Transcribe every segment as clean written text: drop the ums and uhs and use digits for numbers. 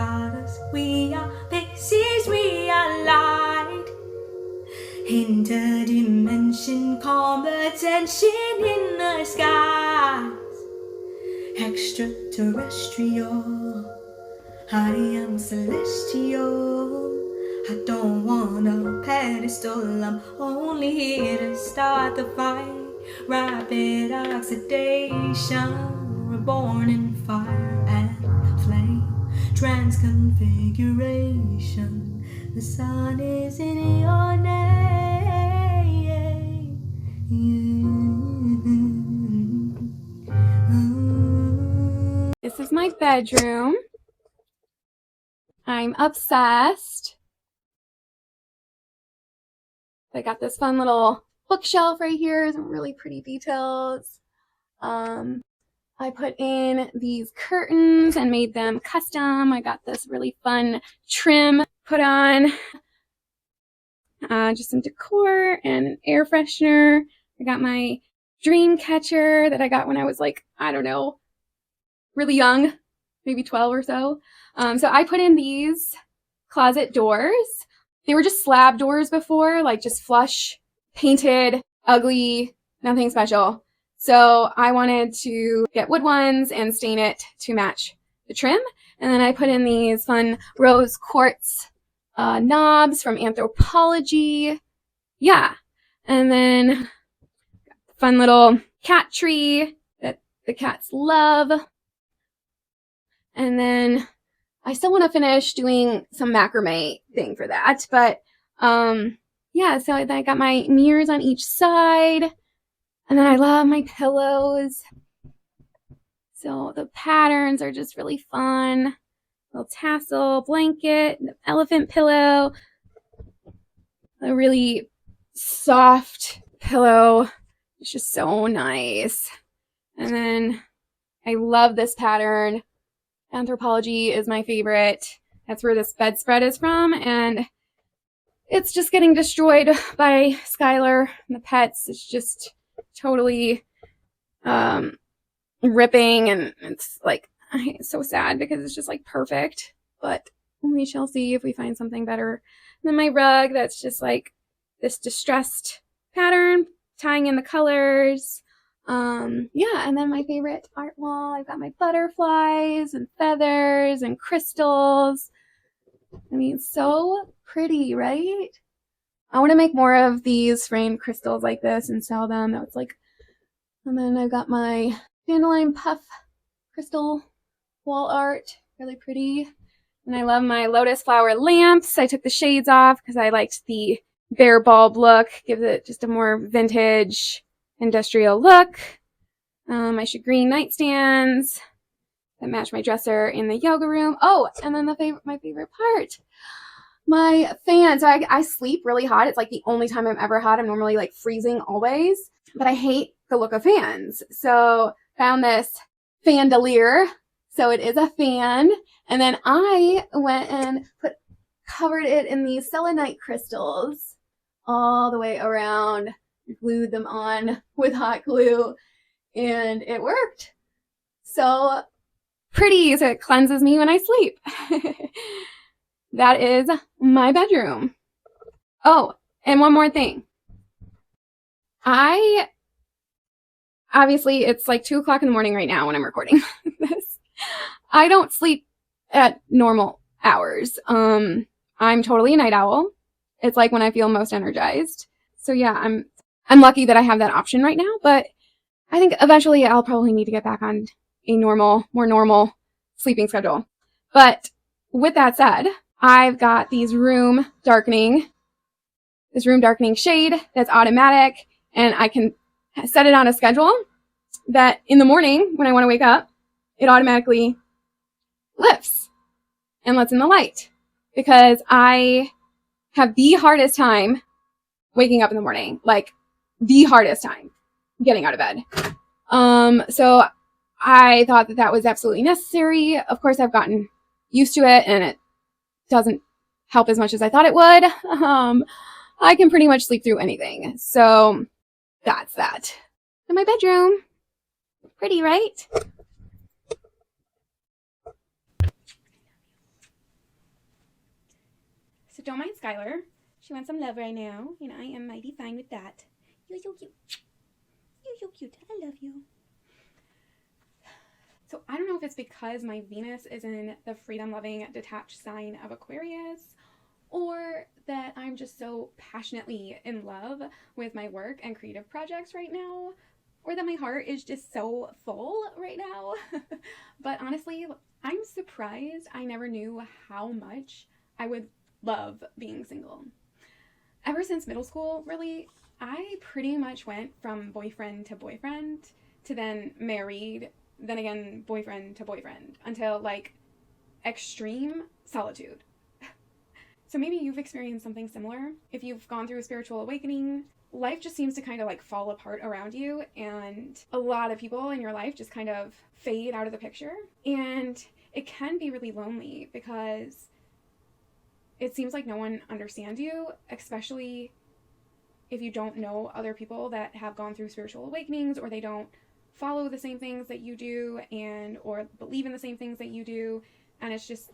stardust. We are pieces, we are light. Interdimension, calm attention in the skies. Extraterrestrial, I am celestial. I don't want a pedestal, I'm only here to start the fight. Rapid oxidation, reborn in fire and flame. Transconfiguration, the sun is in your name. This is my bedroom. I'm obsessed. I got this fun little bookshelf right here, some really pretty details. I put in these curtains and made them custom. I got this really fun trim put on. Just some decor and an air freshener. I got my dream catcher that I got when I was like, I don't know, really young, maybe 12 or so. So I put in these closet doors. They were just slab doors before, like just flush, painted, ugly, nothing special. So I wanted to get wood ones and stain it to match the trim. And then I put in these fun rose quartz knobs from Anthropology. Yeah. And then fun little cat tree that the cats love. And then I still want to finish doing some macrame thing for that. But yeah, so I got my mirrors on each side. And then I love my pillows. So the patterns are just really fun. Little tassel blanket, elephant pillow, a really soft pillow. It's just so nice. And then I love this pattern. Anthropology is my favorite. That's where this bedspread is from, and it's just getting destroyed by Skylar and the pets. It's just totally ripping, and it's like, it's so sad because it's just like perfect, but we shall see if we find something better. And then my rug, that's just like this distressed pattern, tying in the colors. Yeah, and then my favorite art wall, I've got my butterflies and feathers and crystals. I mean, so pretty, right? I want to make more of these framed crystals like this and sell them. That's like, and then I've got my dandelion puff crystal wall art, really pretty. And I love my lotus flower lamps. I took the shades off because I liked the bare bulb look, gives it just a more vintage industrial look. My shagreen nightstands that match my dresser in the yoga room. Oh, and then my favorite part, my fan. So I sleep really hot. It's like the only time I'm ever hot. I'm normally like freezing always, but I hate the look of fans. So found this fandelier. So it is a fan. And then I went and covered it in these selenite crystals all the way around. Glued them on with hot glue, and it worked. So pretty, so it cleanses me when I sleep. That is my bedroom. Oh, and one more thing. Obviously it's like 2 o'clock in the morning right now when I'm recording this. I don't sleep at normal hours. I'm totally a night owl. It's like when I feel most energized. So yeah, I'm lucky that I have that option right now, but I think eventually I'll probably need to get back on a more normal sleeping schedule. But with that said, I've got this room darkening shade that's automatic, and I can set it on a schedule that in the morning when I want to wake up, it automatically lifts and lets in the light, because I have the hardest time waking up in the morning, like the hardest time getting out of bed. So I thought that was absolutely necessary. Of course, I've gotten used to it, and it doesn't help as much as I thought it would. I can pretty much sleep through anything. So that's that. In my bedroom. Pretty, right? So don't mind Skylar. She wants some love right now, and I am mighty fine with that. You're so cute. You're so cute. I love you. So I don't know if it's because my Venus is in the freedom-loving, detached sign of Aquarius, or that I'm just so passionately in love with my work and creative projects right now, or that my heart is just so full right now. But honestly, I'm surprised I never knew how much I would love being single. Ever since middle school, really, I pretty much went from boyfriend to then married, then again boyfriend to boyfriend, until like extreme solitude. So maybe you've experienced something similar. If you've gone through a spiritual awakening, life just seems to kind of like fall apart around you, and a lot of people in your life just kind of fade out of the picture. And it can be really lonely because it seems like no one understands you, especially if you don't know other people that have gone through spiritual awakenings, or they don't follow the same things that you do and or believe in the same things that you do, and it's just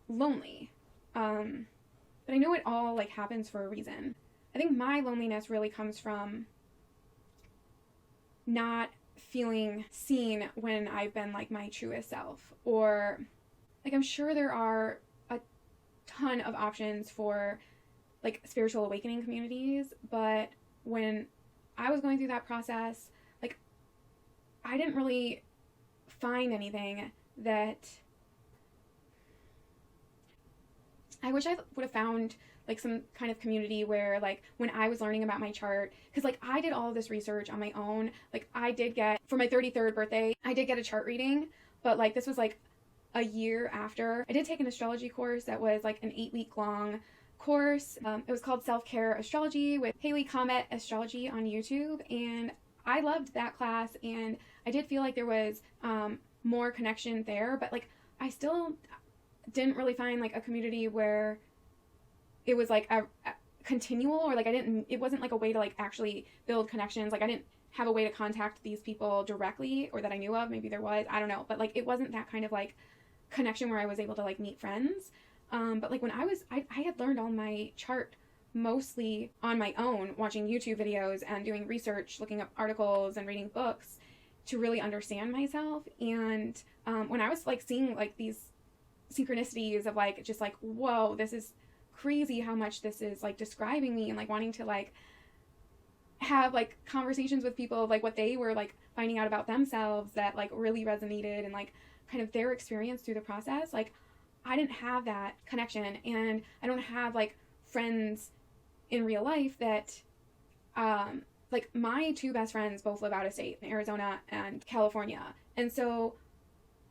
lonely. But I know it all like happens for a reason. I think my loneliness really comes from not feeling seen when I've been like my truest self, or like I'm sure there are a ton of options for like spiritual awakening communities, but when I was going through that process, like I didn't really find anything that I wish I would have found like some kind of community where like when I was learning about my chart, because like I did all of this research on my own. Like I did get, for my 33rd birthday, I did get a chart reading, but like this was like a year after. I did take an astrology course that was like an 8-week long course. It was called Self-Care Astrology with Haley Comet Astrology on YouTube, and I loved that class, and I did feel like there was more connection there, but like I still didn't really find like a community where it was like a continual, or like it wasn't like a way to like actually build connections. Like I didn't have a way to contact these people directly, or that I knew of. Maybe there was, I don't know, but like it wasn't that kind of like connection where I was able to like meet friends. But like when I had learned all my chart mostly on my own, watching YouTube videos and doing research, looking up articles and reading books to really understand myself. And when I was like seeing like these synchronicities of like just like, whoa, this is crazy how much this is like describing me, and like wanting to like have like conversations with people of like what they were like finding out about themselves that like really resonated, and like kind of their experience through the process. Like I didn't have that connection, and I don't have like friends in real life that like my two best friends both live out of state in Arizona and California, and so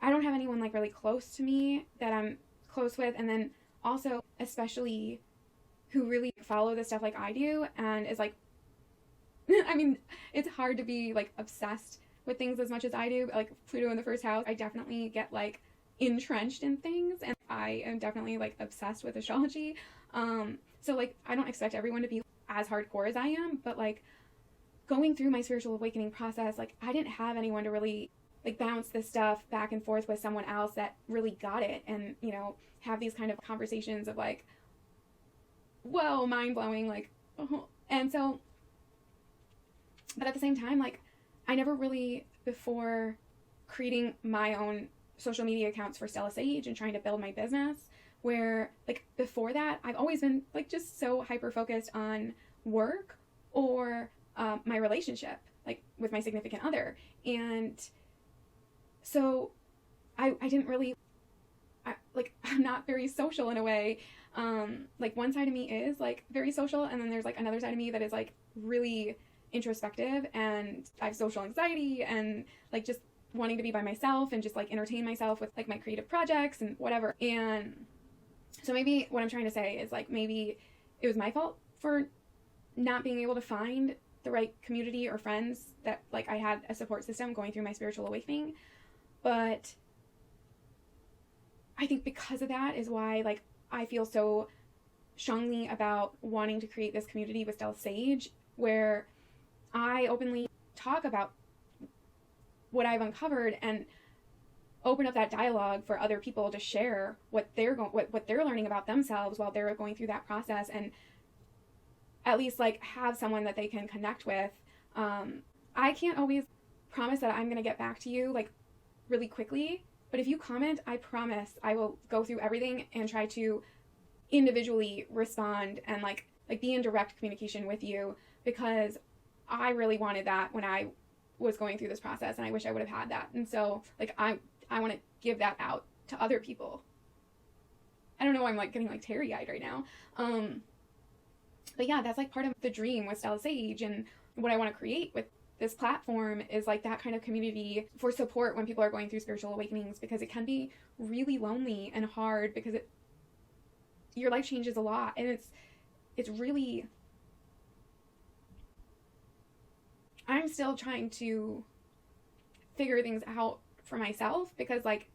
I don't have anyone like really close to me that I'm close with. And then also especially who really follow this stuff like I do, and is like I mean, it's hard to be like obsessed with things as much as I do. Like Pluto in the first house, I definitely get like entrenched in things, and I am definitely like obsessed with astrology. So like I don't expect everyone to be as hardcore as I am, but like going through my spiritual awakening process, like I didn't have anyone to really like bounce this stuff back and forth with someone else that really got it, and you know, have these kind of conversations of like, whoa, mind-blowing, like and so, but at the same time, like I never really, before creating my own social media accounts for Stella Sage and trying to build my business, where like before that I've always been like just so hyper focused on work or my relationship like with my significant other. And so I didn't really, I'm not very social in a way. Like one side of me is like very social, and then there's like another side of me that is like really introspective, and I have social anxiety, and like just wanting to be by myself and just like entertain myself with like my creative projects and whatever. And so maybe what I'm trying to say is like maybe it was my fault for not being able to find the right community or friends that like I had a support system going through my spiritual awakening. But I think because of that is why like I feel so strongly about wanting to create this community with Stella Sage, where I openly talk about what I've uncovered, and open up that dialogue for other people to share what they're what they're learning about themselves while they're going through that process, and at least like have someone that they can connect with. I can't always promise that I'm going to get back to you like really quickly, but if you comment, I promise I will go through everything and try to individually respond and like be in direct communication with you, because I really wanted that when I was going through this process, and I wish I would have had that. And so like I want to give that out to other people. I don't know why I'm like getting like teary-eyed right now. But yeah, that's like part of the dream with Stella Sage, and what I want to create with this platform is like that kind of community for support when people are going through spiritual awakenings, because it can be really lonely and hard, because your life changes a lot, and it's really, I'm still trying to figure things out for myself, because like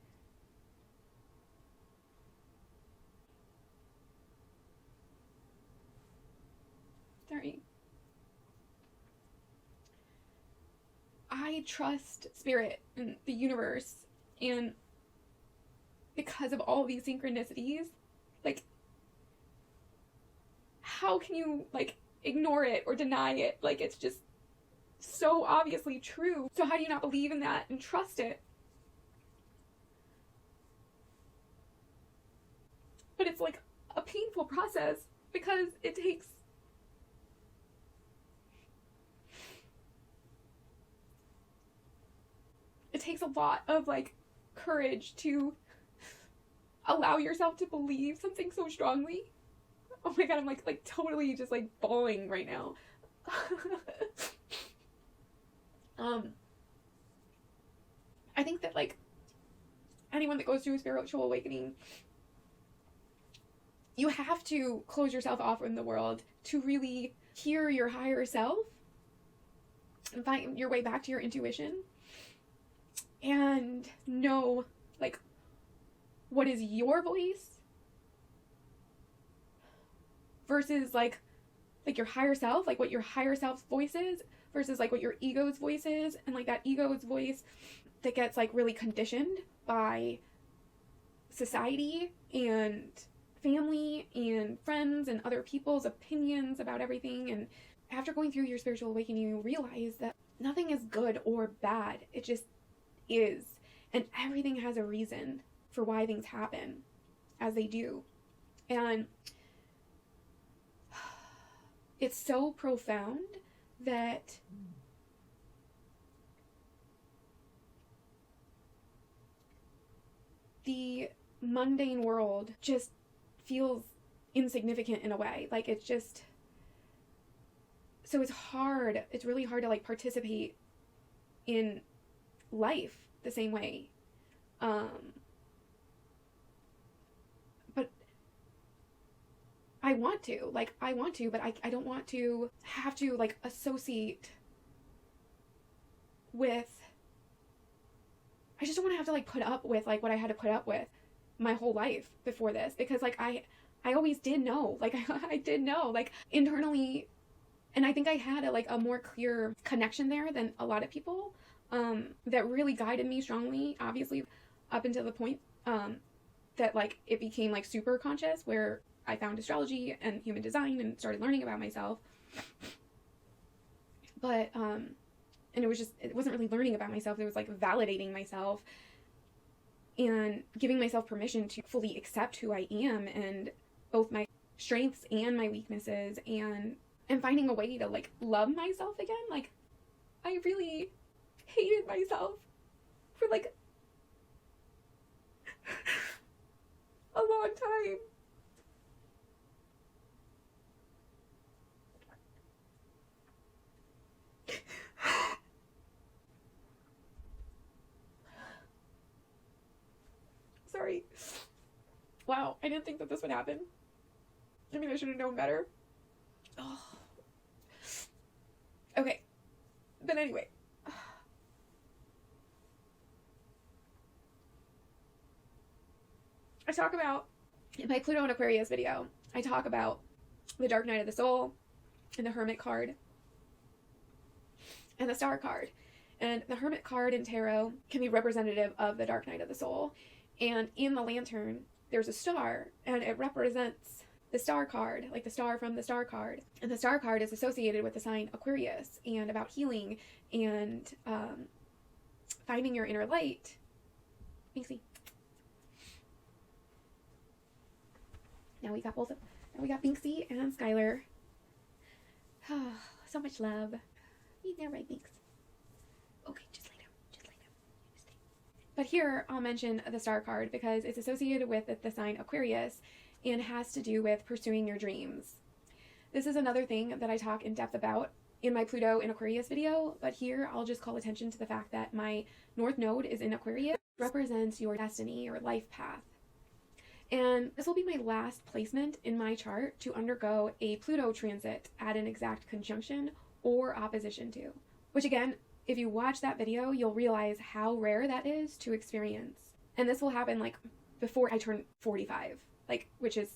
sorry, I trust spirit and the universe, and because of all these synchronicities, like how can you like ignore it or deny it? Like it's just so obviously true. So how do you not believe in that and trust it? But it's like a painful process, because it takes a lot of like courage to allow yourself to believe something so strongly. Oh my god, I'm like totally just like bawling right now. I think that like anyone that goes through a spiritual awakening, you have to close yourself off from the world to really hear your higher self and find your way back to your intuition and know like what is your voice versus like your higher self, like what your higher self's voice is versus like what your ego's voice is, and like that ego's voice that gets like really conditioned by society and family and friends and other people's opinions about everything. And after going through your spiritual awakening, you realize that nothing is good or bad. It just is. And everything has a reason for why things happen as they do. And it's so profound that the mundane world just feels insignificant in a way. Like it's just, so it's hard. It's really hard to like participate in life the same way. But I want to, but I don't want to have to like associate with, I just don't want to have to like put up with like what I had to put up with my whole life before this, because like I always did know, like I did know like internally, and I think I had a more clear connection there than a lot of people, that really guided me strongly, obviously up until the point that like it became like super conscious, where I found astrology and human design and started learning about myself. But and it wasn't really learning about myself, it was like validating myself and giving myself permission to fully accept who I am, and both my strengths and my weaknesses, and finding a way to like love myself again. Like I really hated myself for like a long time. Sorry. Wow, I didn't think that this would happen. I mean, I should have known better. Oh. Okay. But anyway. I talk about, in my Pluto and Aquarius video, I talk about the Dark Night of the Soul and the Hermit card and the Star card. And the Hermit card in tarot can be representative of the dark night of the soul. And in the lantern, there's a star, and it represents the star card, like the star from the star card. And the star card is associated with the sign Aquarius and about healing and finding your inner light. Binksy. Now we got Binksy and Skylar. Oh, so much love. You there, right, Binks? Okay, just lay down. But here I'll mention the star card because it's associated with the sign Aquarius and has to do with pursuing your dreams. This is another thing that I talk in depth about in my Pluto in Aquarius video, but here I'll just call attention to the fact that my North Node is in Aquarius, represents your destiny or life path. And this will be my last placement in my chart to undergo a Pluto transit at an exact conjunction or opposition to. Which again, if you watch that video, you'll realize how rare that is to experience. And this will happen like before I turn 45, which is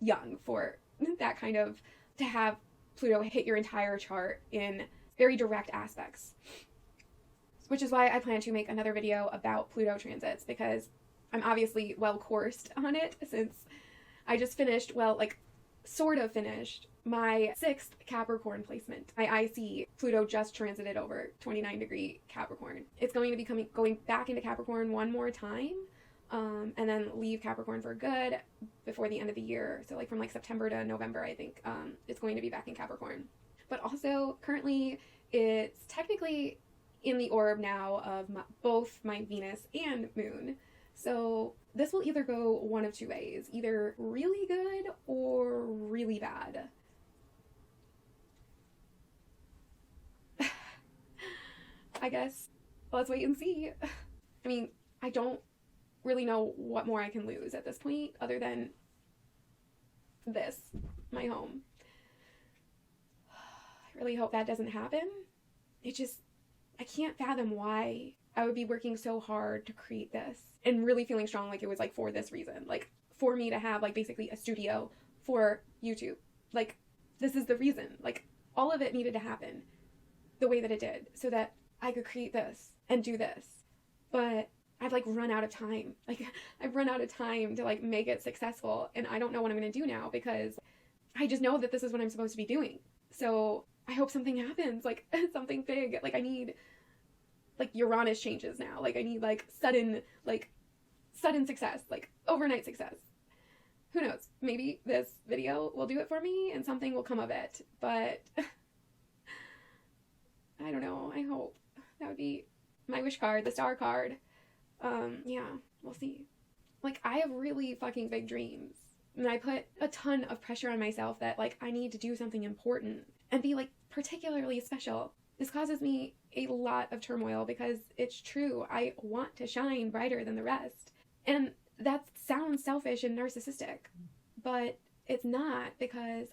young for that kind of, to have Pluto hit your entire chart in very direct aspects. Which is why I plan to make another video about Pluto transits, because I'm obviously well coursed on it since I just finished, sort of finished my 6th Capricorn placement. My IC, Pluto just transited over 29-degree Capricorn. It's going to be going back into Capricorn one more time, and then leave Capricorn for good before the end of the year. So from September to November, I think it's going to be back in Capricorn. But also currently it's technically in the orb now of both my Venus and Moon. So this will either go one of two ways, either really good or really bad. I guess let's wait and see. I mean, I don't really know what more I can lose at this point other than this, my home. I really hope that doesn't happen. I can't fathom why I would be working so hard to create this and really feeling strong it was for this reason, for me to have basically a studio for YouTube. This is the reason. All of it needed to happen the way that it did so that I could create this and do this. But I've run out of time. I've run out of time to make it successful, and I don't know what I'm going to do now because I just know that this is what I'm supposed to be doing. So I hope something happens, something big. I need Uranus changes now. I need sudden success, overnight success. Who knows? Maybe this video will do it for me and something will come of it. But I don't know. I hope. That would be my wish card, the star card. Yeah, we'll see. I have really fucking big dreams. And I put a ton of pressure on myself that I need to do something important and be particularly special. This causes me a lot of turmoil because it's true. I want to shine brighter than the rest. And that sounds selfish and narcissistic, but it's not, because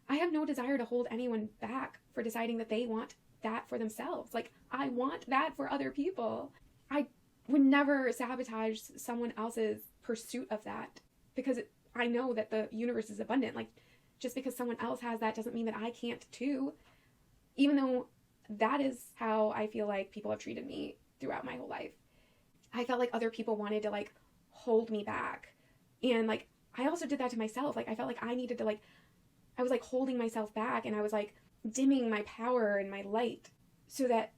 I have no desire to hold anyone back for deciding that they want that for themselves. I want that for other people. I would never sabotage someone else's pursuit of that because I know that the universe is abundant. Just because someone else has that doesn't mean that I can't too, even though that is how I feel people have treated me throughout my whole life. I felt other people wanted to hold me back. And I also did that to myself. I felt I needed to I was holding myself back, and I was dimming my power and my light so that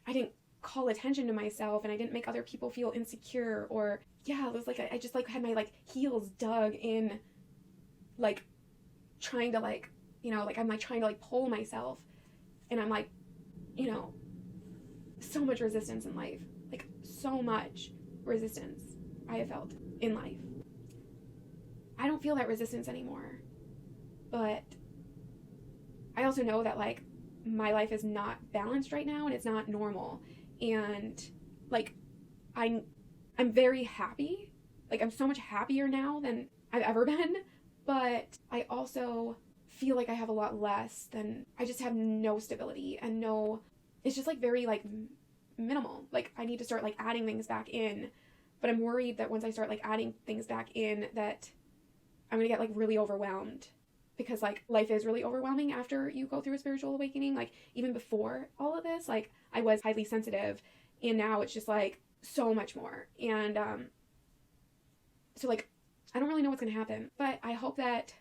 I didn't call attention to myself and I didn't make other people feel insecure, or it was I just had my heels dug in, trying to I'm trying to pull myself, and I'm so much resistance in life, so much resistance I have felt in life. I don't feel that resistance anymore, but I also know that my life is not balanced right now and it's not normal, and I'm very happy. I'm so much happier now than I've ever been, but I also feel I have a lot less than, I just have no stability and no, it's just very minimal. I need to start adding things back in, but I'm worried that once I start adding things back in that I'm gonna get really overwhelmed because like life is really overwhelming after you go through a spiritual awakening. Like even before all of this, like I was highly sensitive, and now it's just like so much more. And so like I don't really know what's gonna happen, but I hope that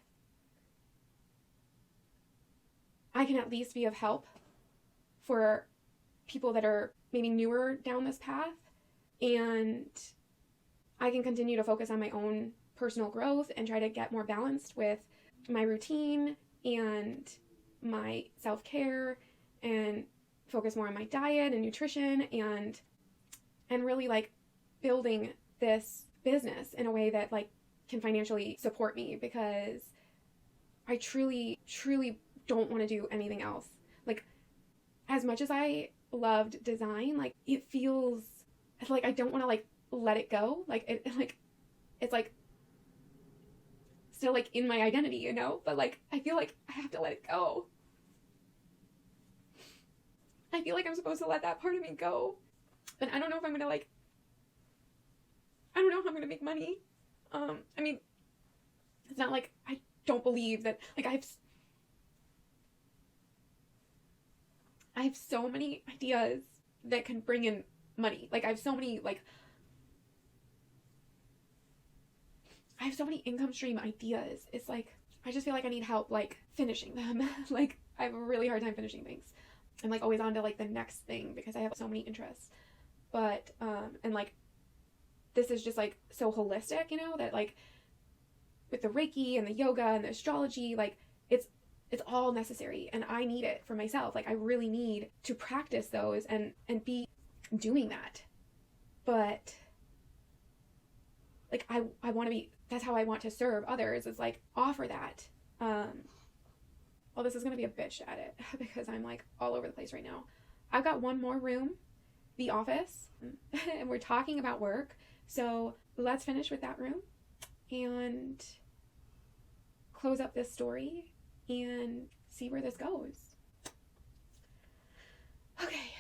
I can at least be of help for people that are maybe newer down this path, and I can continue to focus on my own personal growth and try to get more balanced with my routine and my self-care, and focus more on my diet and nutrition, and really like building this business in a way that like can financially support me, because I truly don't want to do anything else. Like as much as I loved design, like it feels like I don't want to like let it go. Like it's like still like in my identity, you know, but like I feel like I have to let it go. I feel like I'm supposed to let that part of me go, but I don't know if I'm gonna like, I don't know how I'm gonna make money. I mean, it's not like I don't believe that, like I have so many ideas that can bring in money. Like I have so many income stream ideas. It's like I just feel like I need help like finishing them. Like I have a really hard time finishing things. I'm like always on to like the next thing because I have so many interests. But and like this is just like so holistic, you know, that like with the Reiki and the yoga and the astrology, like it's all necessary, and I need it for myself. Like I really need to practice those and be doing that. But like I want to be, that's how I want to serve others, is like offer that. Well, this is going to be a bitch to edit because I'm like all over the place right now. I've got one more room, the office, and we're talking about work. So let's finish with that room and close up this story and see where this goes. Okay.